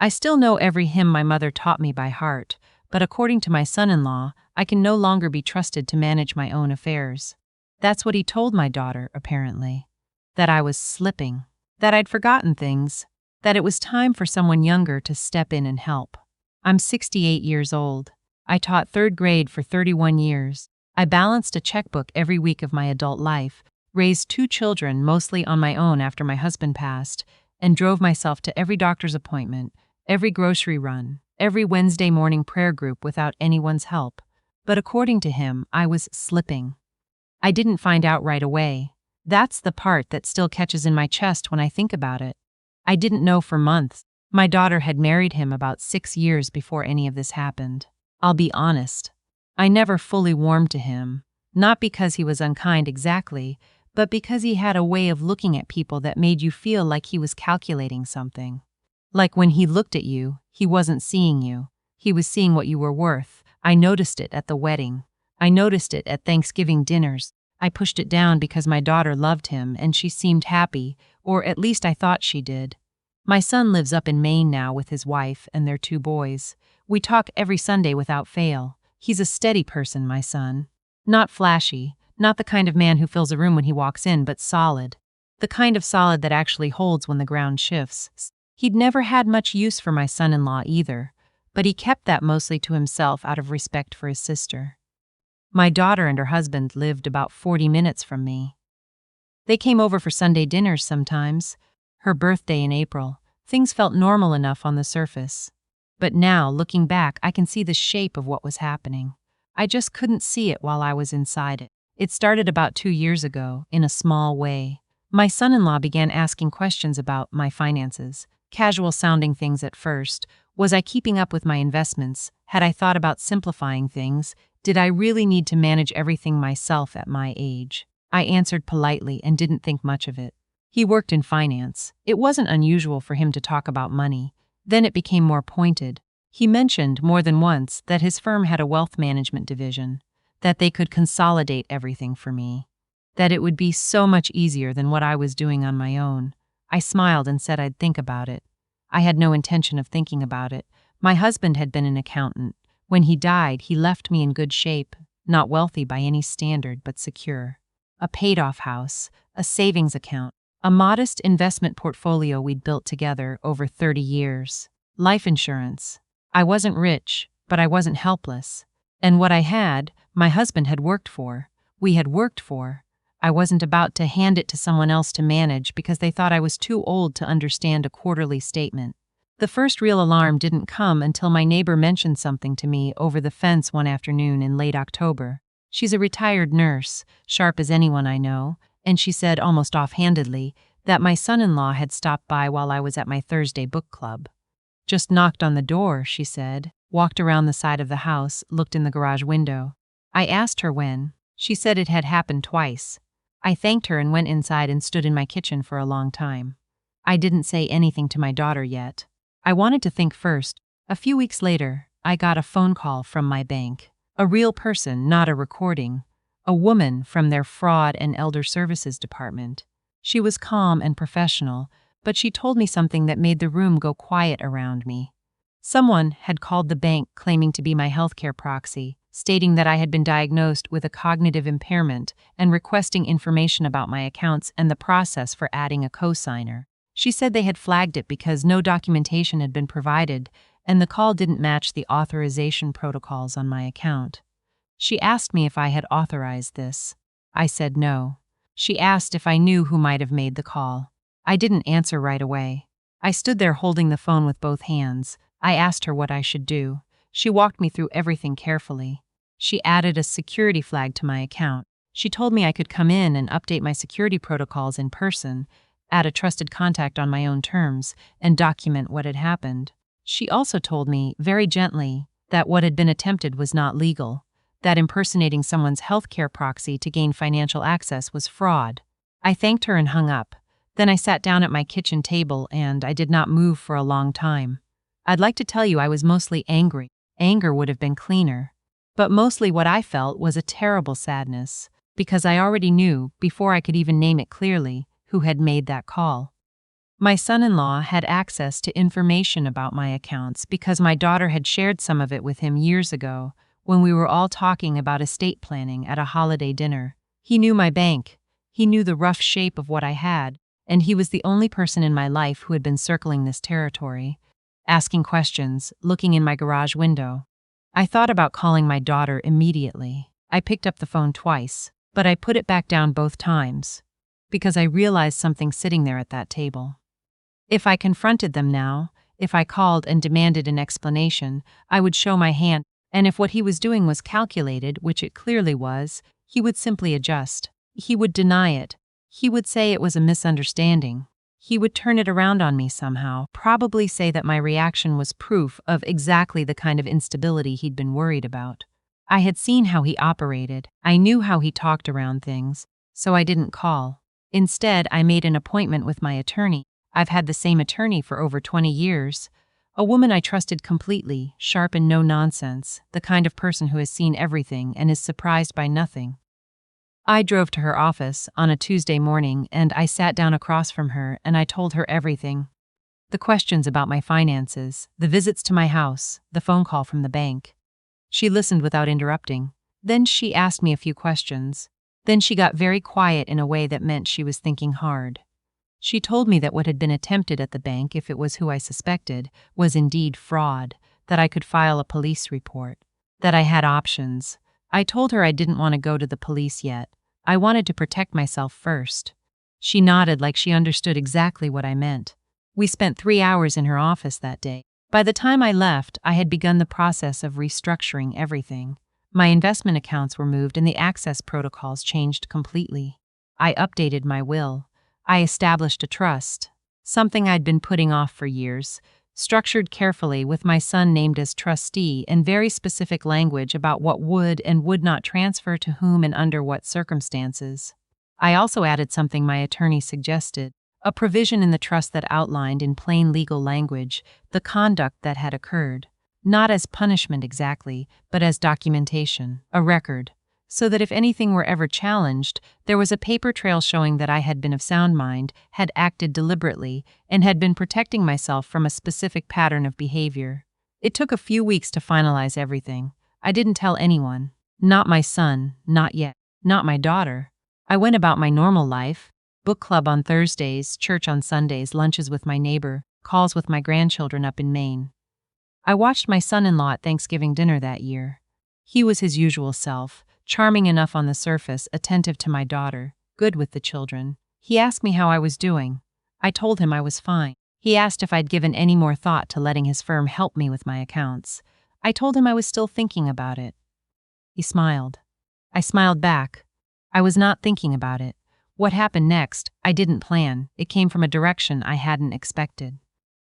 I still know every hymn my mother taught me by heart, but according to my son-in-law, I can no longer be trusted to manage my own affairs. That's what he told my daughter, apparently. That I was slipping. That I'd forgotten things. That it was time for someone younger to step in and help. I'm 68 years old. I taught third grade for 31 years. I balanced a checkbook every week of my adult life, raised 2 children mostly on my own after my husband passed, and drove myself to every doctor's appointment, every grocery run, every Wednesday morning prayer group without anyone's help. But according to him, I was slipping. I didn't find out right away. That's the part that still catches in my chest when I think about it. I didn't know for months. My daughter had married him about 6 years before any of this happened. I'll be honest. I never fully warmed to him, not because he was unkind exactly, but because he had a way of looking at people that made you feel like he was calculating something. Like when he looked at you, he wasn't seeing you. He was seeing what you were worth. I noticed it at the wedding. I noticed it at Thanksgiving dinners. I pushed it down because my daughter loved him and she seemed happy, or at least I thought she did. My son lives up in Maine now with his wife and their 2 boys. We talk every Sunday without fail. He's a steady person, my son. Not flashy, not the kind of man who fills a room when he walks in, but solid. The kind of solid that actually holds when the ground shifts. He'd never had much use for my son-in-law either, but he kept that mostly to himself out of respect for his sister. My daughter and her husband lived about 40 minutes from me. They came over for Sunday dinners sometimes. Her birthday in April. Things felt normal enough on the surface. But now, looking back, I can see the shape of what was happening. I just couldn't see it while I was inside it. It started about 2 years ago, in a small way. My son-in-law began asking questions about my finances. Casual-sounding things at first. Was I keeping up with my investments? Had I thought about simplifying things? Did I really need to manage everything myself at my age? I answered politely and didn't think much of it. He worked in finance. It wasn't unusual for him to talk about money. Then it became more pointed. He mentioned more than once that his firm had a wealth management division, that they could consolidate everything for me, that it would be so much easier than what I was doing on my own. I smiled and said I'd think about it. I had no intention of thinking about it. My husband had been an accountant. When he died, he left me in good shape, not wealthy by any standard, but secure. A paid-off house, a savings account, a modest investment portfolio we'd built together over 30 years. Life insurance. I wasn't rich, but I wasn't helpless. And what I had, my husband had worked for. We had worked for. I wasn't about to hand it to someone else to manage because they thought I was too old to understand a quarterly statement. The first real alarm didn't come until my neighbor mentioned something to me over the fence one afternoon in late October. She's a retired nurse, sharp as anyone I know, and she said almost offhandedly that my son-in-law had stopped by while I was at my Thursday book club. Just knocked on the door, she said, walked around the side of the house, looked in the garage window. I asked her when. She said it had happened twice. I thanked her and went inside and stood in my kitchen for a long time. I didn't say anything to my daughter yet. I wanted to think first. A few weeks later, I got a phone call from my bank. A real person, not a recording. A woman from their fraud and elder services department. She was calm and professional, but she told me something that made the room go quiet around me. Someone had called the bank claiming to be my healthcare proxy, stating that I had been diagnosed with a cognitive impairment and requesting information about my accounts and the process for adding a cosigner. She said they had flagged it because no documentation had been provided and the call didn't match the authorization protocols on my account. She asked me if I had authorized this. I said no. She asked if I knew who might have made the call. I didn't answer right away. I stood there holding the phone with both hands. I asked her what I should do. She walked me through everything carefully. She added a security flag to my account. She told me I could come in and update my security protocols in person, add a trusted contact on my own terms, and document what had happened. She also told me, very gently, that what had been attempted was not legal, that impersonating someone's healthcare proxy to gain financial access was fraud. I thanked her and hung up. Then I sat down at my kitchen table and I did not move for a long time. I'd like to tell you I was mostly angry. Anger would have been cleaner. But mostly what I felt was a terrible sadness, because I already knew, before I could even name it clearly, who had made that call. My son-in-law had access to information about my accounts because my daughter had shared some of it with him years ago when we were all talking about estate planning at a holiday dinner. He knew my bank. He knew the rough shape of what I had, and he was the only person in my life who had been circling this territory, asking questions, looking in my garage window. I thought about calling my daughter immediately. I picked up the phone twice, but I put it back down both times because I realized something sitting there at that table. If I confronted them now, if I called and demanded an explanation, I would show my hand, and if what he was doing was calculated, which it clearly was, he would simply adjust. He would deny it. He would say it was a misunderstanding. He would turn it around on me somehow, probably say that my reaction was proof of exactly the kind of instability he'd been worried about. I had seen how he operated. I knew how he talked around things, so I didn't call. Instead, I made an appointment with my attorney. I've had the same attorney for over 20 years. A woman I trusted completely, sharp and no nonsense, the kind of person who has seen everything and is surprised by nothing. I drove to her office on a Tuesday morning and I sat down across from her and I told her everything. The questions about my finances, the visits to my house, the phone call from the bank. She listened without interrupting. Then she asked me a few questions. Then she got very quiet in a way that meant she was thinking hard. She told me that what had been attempted at the bank, if it was who I suspected, was indeed fraud, that I could file a police report, that I had options. I told her I didn't want to go to the police yet. I wanted to protect myself first. She nodded like she understood exactly what I meant. We spent 3 hours in her office that day. By the time I left, I had begun the process of restructuring everything. My investment accounts were moved and the access protocols changed completely. I updated my will. I established a trust, something I'd been putting off for years, structured carefully with my son named as trustee and very specific language about what would and would not transfer to whom and under what circumstances. I also added something my attorney suggested, a provision in the trust that outlined in plain legal language the conduct that had occurred, not as punishment exactly, but as documentation, a record, so that if anything were ever challenged, there was a paper trail showing that I had been of sound mind, had acted deliberately, and had been protecting myself from a specific pattern of behavior. It took a few weeks to finalize everything. I didn't tell anyone. Not my son, not yet. Not my daughter. I went about my normal life. Book club on Thursdays, church on Sundays, lunches with my neighbor, calls with my grandchildren up in Maine. I watched my son-in-law at Thanksgiving dinner that year. He was his usual self, charming enough on the surface, attentive to my daughter, good with the children. He asked me how I was doing. I told him I was fine. He asked if I'd given any more thought to letting his firm help me with my accounts. I told him I was still thinking about it. He smiled. I smiled back. I was not thinking about it. What happened next, I didn't plan. It came from a direction I hadn't expected.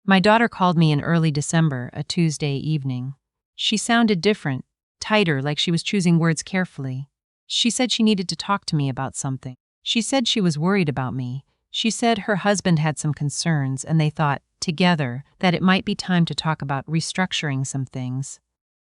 My daughter called me in early December, a Tuesday evening. She sounded different, tighter, like she was choosing words carefully. She said she needed to talk to me about something. She said she was worried about me. She said her husband had some concerns and they thought, together, that it might be time to talk about restructuring some things.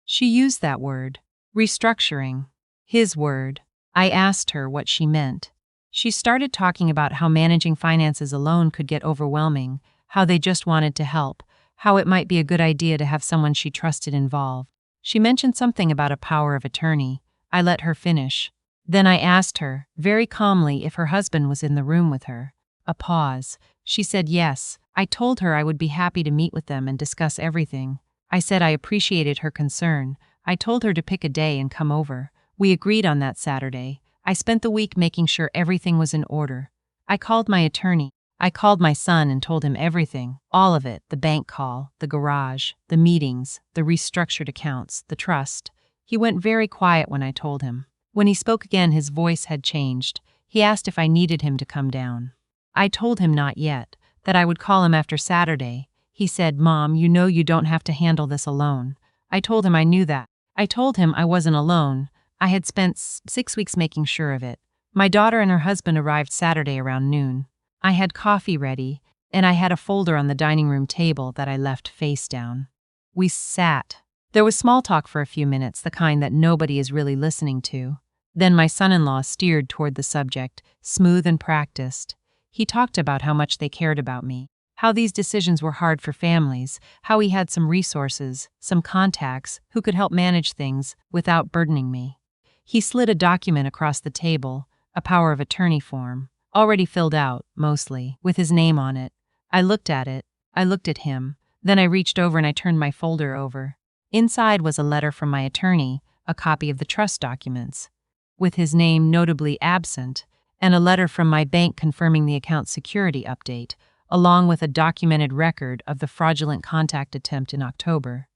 She used that word, restructuring, his word. I asked her what she meant. She started talking about how managing finances alone could get overwhelming, how they just wanted to help, how it might be a good idea to have someone she trusted involved. She mentioned something about a power of attorney. I let her finish. Then I asked her, very calmly, if her husband was in the room with her. A pause. She said yes. I told her I would be happy to meet with them and discuss everything. I said I appreciated her concern. I told her to pick a day and come over. We agreed on that Saturday. I spent the week making sure everything was in order. I called my attorney. I called my son and told him everything, all of it, the bank call, the garage, the meetings, the restructured accounts, the trust. He went very quiet when I told him. When he spoke again, his voice had changed. He asked if I needed him to come down. I told him not yet, that I would call him after Saturday. He said, "Mom, you know you don't have to handle this alone." I told him I knew that. I told him I wasn't alone. I had spent 6 weeks making sure of it. My daughter and her husband arrived Saturday around noon. I had coffee ready, and I had a folder on the dining room table that I left face down. We sat. There was small talk for a few minutes, the kind that nobody is really listening to. Then my son-in-law steered toward the subject, smooth and practiced. He talked about how much they cared about me, how these decisions were hard for families, how he had some resources, some contacts who could help manage things without burdening me. He slid a document across the table, a power of attorney form, already filled out, mostly, with his name on it. I looked at it. I looked at him. Then I reached over and I turned my folder over. Inside was a letter from my attorney, a copy of the trust documents, with his name notably absent, and a letter from my bank confirming the account security update, along with a documented record of the fraudulent contact attempt in October.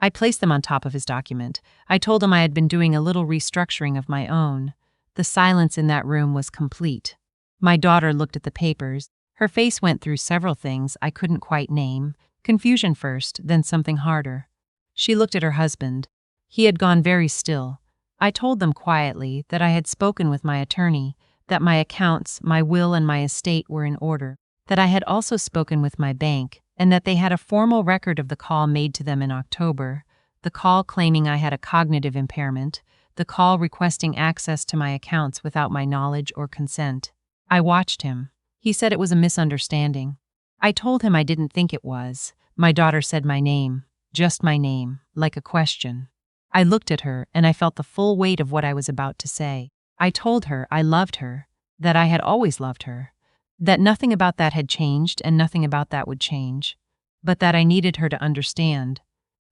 I placed them on top of his document. I told him I had been doing a little restructuring of my own. The silence in that room was complete. My daughter looked at the papers. Her face went through several things I couldn't quite name, confusion first, then something harder. She looked at her husband. He had gone very still. I told them quietly that I had spoken with my attorney, that my accounts, my will, and my estate were in order, that I had also spoken with my bank, and that they had a formal record of the call made to them in October, the call claiming I had a cognitive impairment, the call requesting access to my accounts without my knowledge or consent. I watched him. He said it was a misunderstanding. I told him I didn't think it was. My daughter said my name, just my name, like a question. I looked at her and I felt the full weight of what I was about to say. I told her I loved her, that I had always loved her, that nothing about that had changed and nothing about that would change, but that I needed her to understand,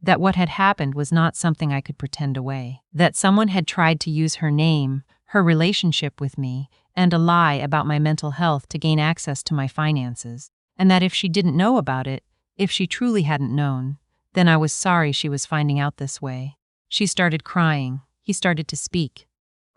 that what had happened was not something I could pretend away, that someone had tried to use her name, her relationship with me, and a lie about my mental health to gain access to my finances, and that if she didn't know about it, if she truly hadn't known, then I was sorry she was finding out this way. She started crying. He started to speak.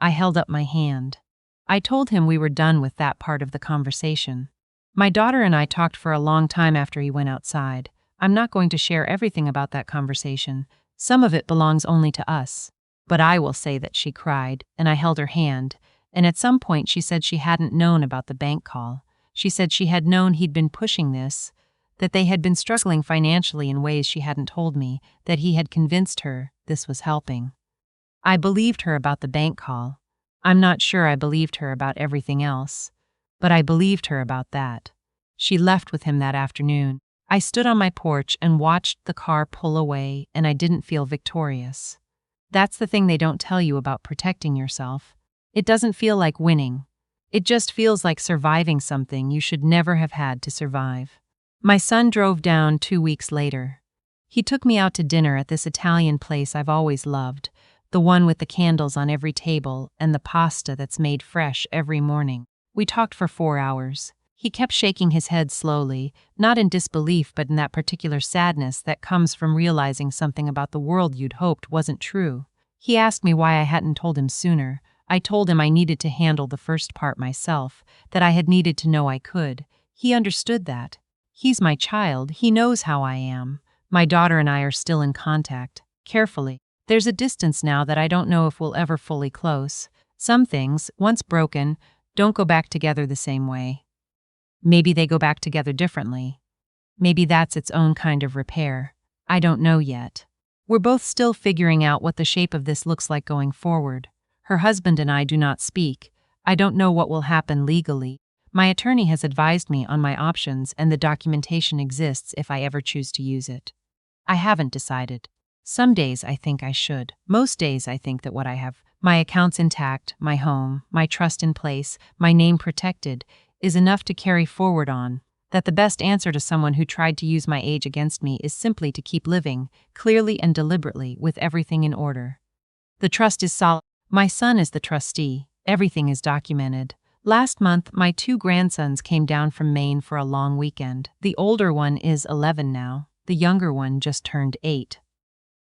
I held up my hand. I told him we were done with that part of the conversation. My daughter and I talked for a long time after he went outside. I'm not going to share everything about that conversation. Some of it belongs only to us. But I will say that she cried, and I held her hand, and at some point she said she hadn't known about the bank call. She said she had known he'd been pushing this, that they had been struggling financially in ways she hadn't told me, that he had convinced her this was helping. I believed her about the bank call. I'm not sure I believed her about everything else, but I believed her about that. She left with him that afternoon. I stood on my porch and watched the car pull away, and I didn't feel victorious. That's the thing they don't tell you about protecting yourself. It doesn't feel like winning. It just feels like surviving something you should never have had to survive. My son drove down 2 weeks later. He took me out to dinner at this Italian place I've always loved, the one with the candles on every table and the pasta that's made fresh every morning. We talked for 4 hours. He kept shaking his head slowly, not in disbelief but in that particular sadness that comes from realizing something about the world you'd hoped wasn't true. He asked me why I hadn't told him sooner. I told him I needed to handle the first part myself, that I had needed to know I could. He understood that. He's my child. He knows how I am. My daughter and I are still in contact, carefully. There's a distance now that I don't know if we'll ever fully close. Some things, once broken, don't go back together the same way. Maybe they go back together differently. Maybe that's its own kind of repair. I don't know yet. We're both still figuring out what the shape of this looks like going forward. Her husband and I do not speak. I don't know what will happen legally. My attorney has advised me on my options and the documentation exists if I ever choose to use it. I haven't decided. Some days I think I should. Most days I think that what I have, my accounts intact, my home, my trust in place, my name protected, is enough to carry forward on. That the best answer to someone who tried to use my age against me is simply to keep living, clearly and deliberately, with everything in order. The trust is solid. My son is the trustee. Everything is documented. Last month, my 2 grandsons came down from Maine for a long weekend. The older one is 11 now. The younger one just turned 8.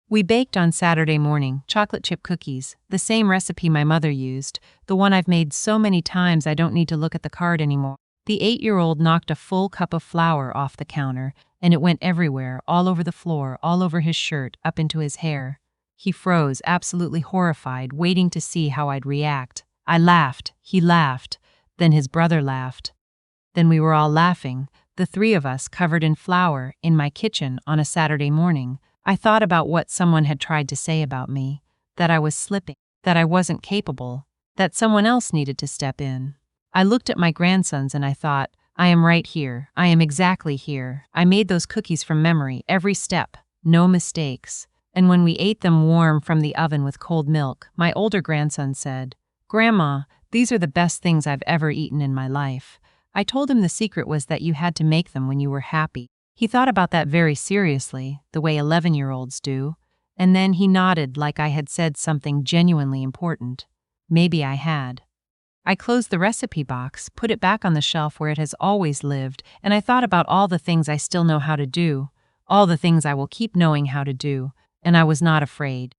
We baked on Saturday morning, chocolate chip cookies, the same recipe my mother used, the one I've made so many times I don't need to look at the card anymore. The 8-year-old knocked a full cup of flour off the counter, and it went everywhere, all over the floor, all over his shirt, up into his hair. He froze, absolutely horrified, waiting to see how I'd react. I laughed. He laughed. Then his brother laughed. Then we were all laughing, the 3 of us covered in flour, in my kitchen on a Saturday morning. I thought about what someone had tried to say about me, that I was slipping, that I wasn't capable, that someone else needed to step in. I looked at my grandsons and I thought, I am right here. I am exactly here. I made those cookies from memory, every step, no mistakes. And when we ate them warm from the oven with cold milk, my older grandson said, "Grandma, these are the best things I've ever eaten in my life." I told him the secret was that you had to make them when you were happy. He thought about that very seriously, the way 11-year-olds do, and then he nodded like I had said something genuinely important. Maybe I had. I closed the recipe box, put it back on the shelf where it has always lived, and I thought about all the things I still know how to do, all the things I will keep knowing how to do, and I was not afraid.